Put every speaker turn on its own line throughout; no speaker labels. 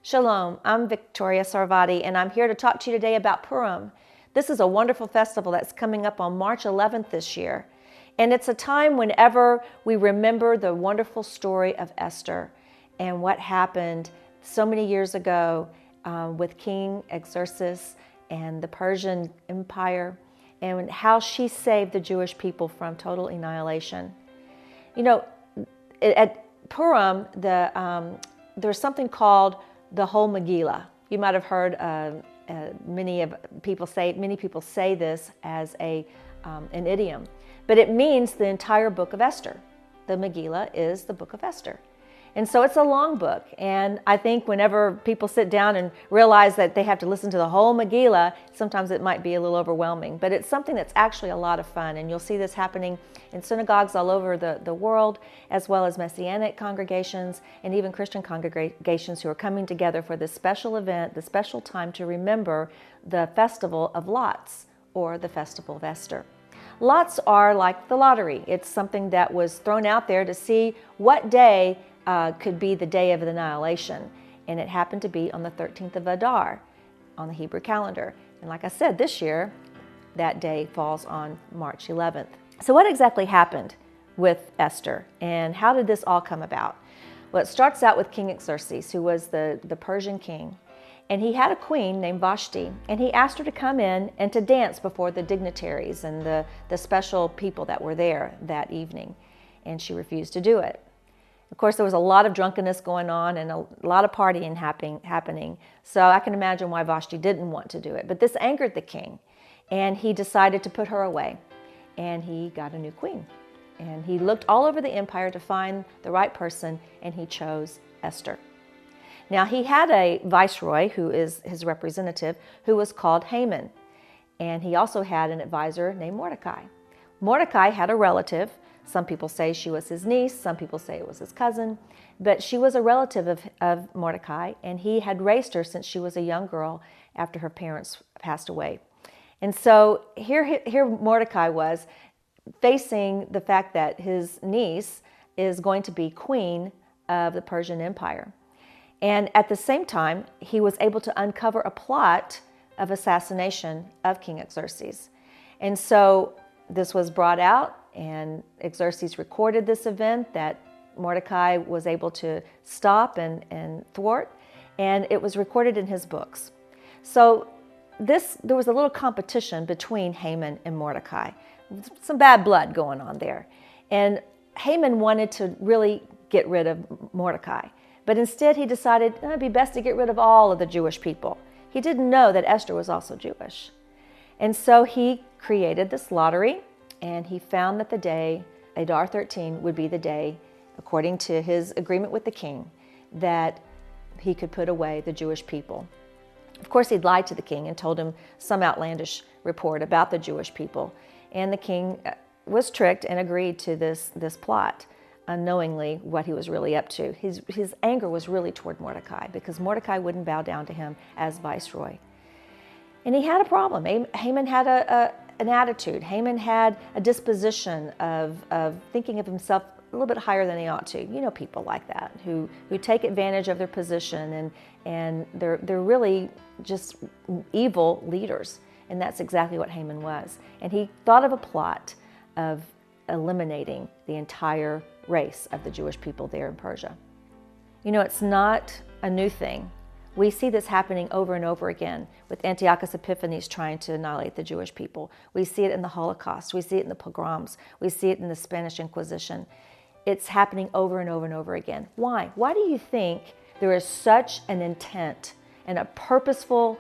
Shalom, I'm Victoria Sarvadi, and I'm here to talk to you today about Purim. This is a wonderful festival that's coming up on March 11th this year. And it's a time whenever we remember the wonderful story of Esther and what happened so many years ago with King Xerxes and the Persian Empire, and how she saved the Jewish people from total annihilation. You know, at Purim, there's something called the whole Megillah. You might have heard many people say this as an idiom, but it means the entire book of Esther. The Megillah is the book of Esther. And so it's a long book, and I think whenever people sit down and realize that they have to listen to the whole Megillah, sometimes it might be a little overwhelming, but it's something that's actually a lot of fun, and you'll see this happening in synagogues all over the world, as well as Messianic congregations and even Christian congregations who are coming together for this special event, the special time to remember the Festival of Lots, or the Festival of Esther. Lots are like the lottery. It's something that was thrown out there to see what day could be the day of annihilation, and it happened to be on the 13th of Adar on the Hebrew calendar. And like I said, this year, that day falls on March 11th. So what exactly happened with Esther, and how did this all come about? Well, it starts out with King Xerxes, who was the Persian king, and he had a queen named Vashti, and he asked her to come in and to dance before the dignitaries and the special people that were there that evening, and she refused to do it. Of course, there was a lot of drunkenness going on and a lot of partying happening. So I can imagine why Vashti didn't want to do it. But this angered the king, and he decided to put her away. And he got a new queen. And he looked all over the empire to find the right person, and he chose Esther. Now, he had a viceroy, who is his representative, who was called Haman. And he also had an advisor named Mordecai. Mordecai had a relative. Some people say she was his niece, some people say it was his cousin, but she was a relative of Mordecai, and he had raised her since she was a young girl after her parents passed away. And so here Mordecai was facing the fact that his niece is going to be queen of the Persian Empire. And at the same time, he was able to uncover a plot of assassination of King Xerxes. And so this was brought out, and Xerxes recorded this event that Mordecai was able to stop and thwart, and it was recorded in his books. So there was a little competition between Haman and Mordecai. Some bad blood going on there. And Haman wanted to really get rid of Mordecai, but instead he decided it'd be best to get rid of all of the Jewish people. He didn't know that Esther was also Jewish. And so he created this lottery, and he found that the day, Adar 13, would be the day, according to his agreement with the king, that he could put away the Jewish people. Of course, he'd lied to the king and told him some outlandish report about the Jewish people. And the king was tricked and agreed to this plot, unknowingly what he was really up to. His anger was really toward Mordecai, because Mordecai wouldn't bow down to him as viceroy. And he had a problem. Haman had an attitude. Haman had a disposition of thinking of himself a little bit higher than he ought to. You know, people like that who take advantage of their position, and they're really just evil leaders. And that's exactly what Haman was. And he thought of a plot of eliminating the entire race of the Jewish people there in Persia. You know, it's not a new thing. We see this happening over and over again with Antiochus Epiphanes trying to annihilate the Jewish people. We see it in the Holocaust. We see it in the pogroms. We see it in the Spanish Inquisition. It's happening over and over and over again. Why? Why do you think there is such an intent and a purposeful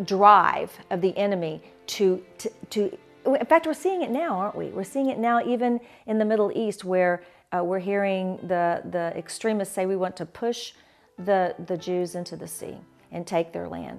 drive of the enemy to in fact, we're seeing it now, aren't we? We're seeing it now even in the Middle East, where we're hearing the extremists say we want to push the Jews into the sea and take their land.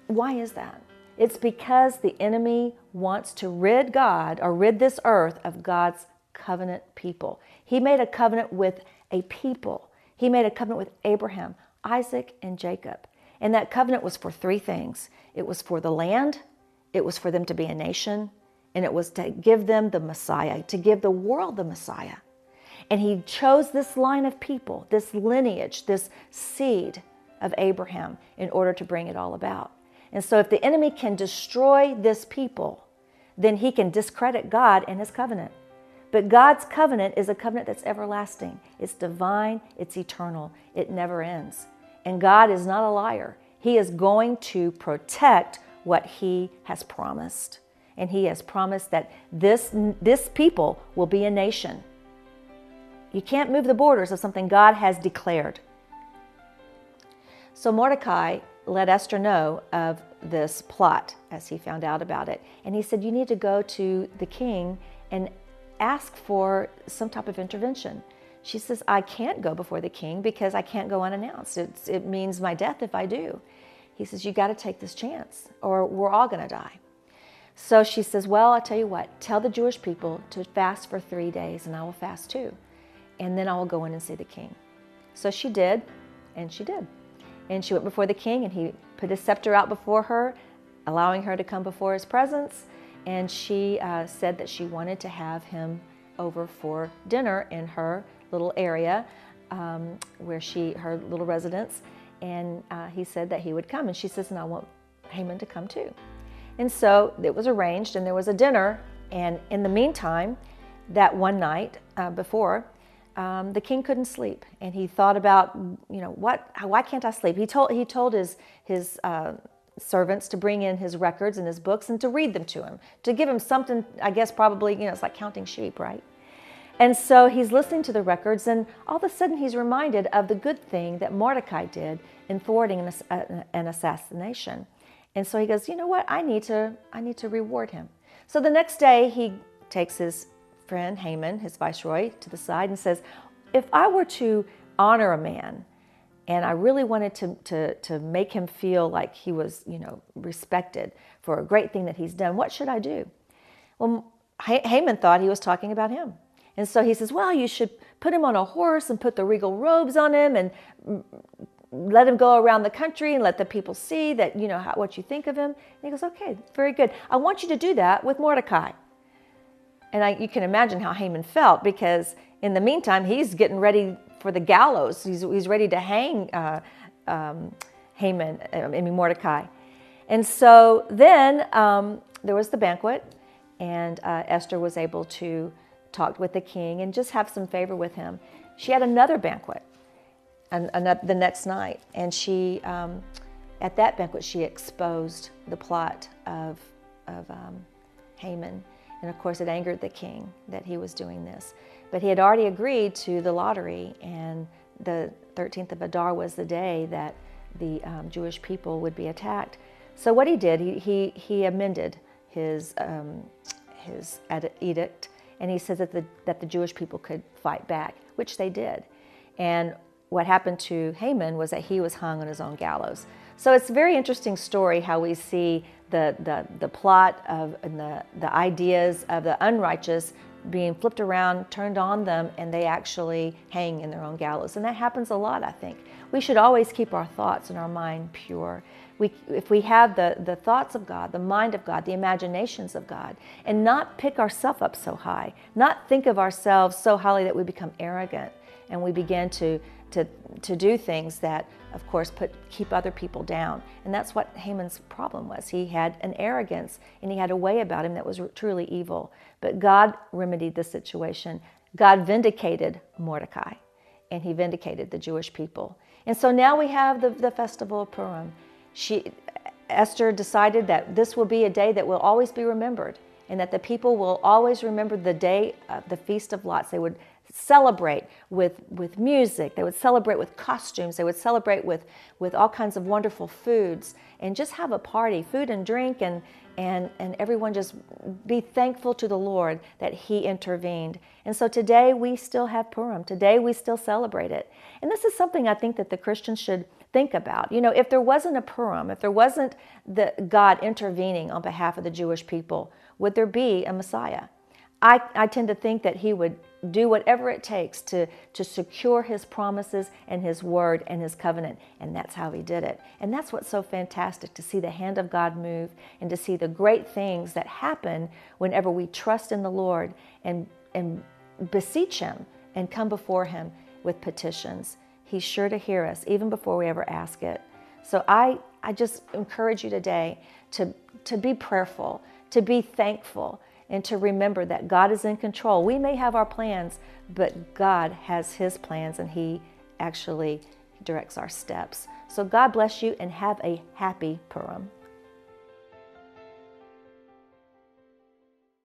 Why is that? It's because the enemy wants to rid God, or rid this earth, of God's covenant people. He made a covenant with a people. He made a covenant with Abraham, Isaac, and Jacob. And that covenant was for three things. It was for the land, it was for them to be a nation, and it was to give them the Messiah, to give the world the Messiah. And he chose this line of people, this lineage, this seed of Abraham in order to bring it all about. And so if the enemy can destroy this people, then he can discredit God and his covenant. But God's covenant is a covenant that's everlasting. It's divine, it's eternal, it never ends. And God is not a liar. He is going to protect what he has promised. And he has promised that this people will be a nation. You can't move the borders of something God has declared. So Mordecai let Esther know of this plot as he found out about it. And he said, you need to go to the king and ask for some type of intervention. She says, I can't go before the king because I can't go unannounced. It means my death if I do. He says, you got to take this chance or we're all going to die. So she says, well, I'll tell you what, tell the Jewish people to fast for 3 days and I will fast too. And then I will go in and see the king. So she did, and she did. And she went before the king and he put his scepter out before her, allowing her to come before his presence. And she said that she wanted to have him over for dinner in her little area where her little residence. And he said that he would come. And she says, and I want Haman to come too. And so it was arranged and there was a dinner. And in the meantime, that one night before, the king couldn't sleep. And he thought about, why can't I sleep? He told his servants to bring in his records and his books and to read them to him, to give him something, I guess probably, it's like counting sheep, right? And so he's listening to the records and all of a sudden he's reminded of the good thing that Mordecai did in thwarting an assassination. And so he goes, you know what, I need to reward him. So the next day he takes his friend Haman, his viceroy, to the side and says, if I were to honor a man and I really wanted to make him feel like he was, respected for a great thing that he's done, what should I do? Well, Haman thought he was talking about him. And so he says, well, you should put him on a horse and put the regal robes on him and let him go around the country and let the people see that, what you think of him. And he goes, okay, very good. I want you to do that with Mordecai. And you can imagine how Haman felt because in the meantime, he's getting ready for the gallows. He's ready to hang Mordecai. And so then there was the banquet and Esther was able to talk with the king and just have some favor with him. She had another banquet the next night. And she, at that banquet, she exposed the plot of Haman. And of course, it angered the king that he was doing this. But he had already agreed to the lottery, and the 13th of Adar was the day that the Jewish people would be attacked. So what he did, he amended his edict, and he says that the Jewish people could fight back, which they did. And what happened to Haman was that he was hung on his own gallows. So it's a very interesting story how we see the plot and the ideas of the unrighteous being flipped around, turned on them, and they actually hang in their own gallows. And that happens a lot, I think. We should always keep our thoughts and our mind pure. If we have the thoughts of God, the mind of God, the imaginations of God, and not pick ourselves up so high, not think of ourselves so highly that we become arrogant and we begin to do things that, of course, keep other people down. And that's what Haman's problem was. He had an arrogance and he had a way about him that was truly evil. But God remedied the situation. God vindicated Mordecai and he vindicated the Jewish people. And so now we have the festival of Purim. Esther decided that this will be a day that will always be remembered and that the people will always remember the day of the Feast of Lots. They would celebrate with music, they would celebrate with costumes, they would celebrate with all kinds of wonderful foods and just have a party, food and drink, and everyone just be thankful to the Lord that he intervened. And so today we still have Purim. Today we still celebrate it. And this is something I think that the Christians should think about. If there wasn't a Purim, if there wasn't God intervening on behalf of the Jewish people, would there be a Messiah? I tend to think that he would do whatever it takes to secure his promises and his word and his covenant. And that's how he did it. And that's what's so fantastic, to see the hand of God move and to see the great things that happen whenever we trust in the Lord and beseech him and come before him with petitions. He's sure to hear us even before we ever ask it. So I just encourage you today to be prayerful, to be thankful, and to remember that God is in control. We may have our plans, but God has His plans, and He actually directs our steps. So God bless you, and have a happy Purim.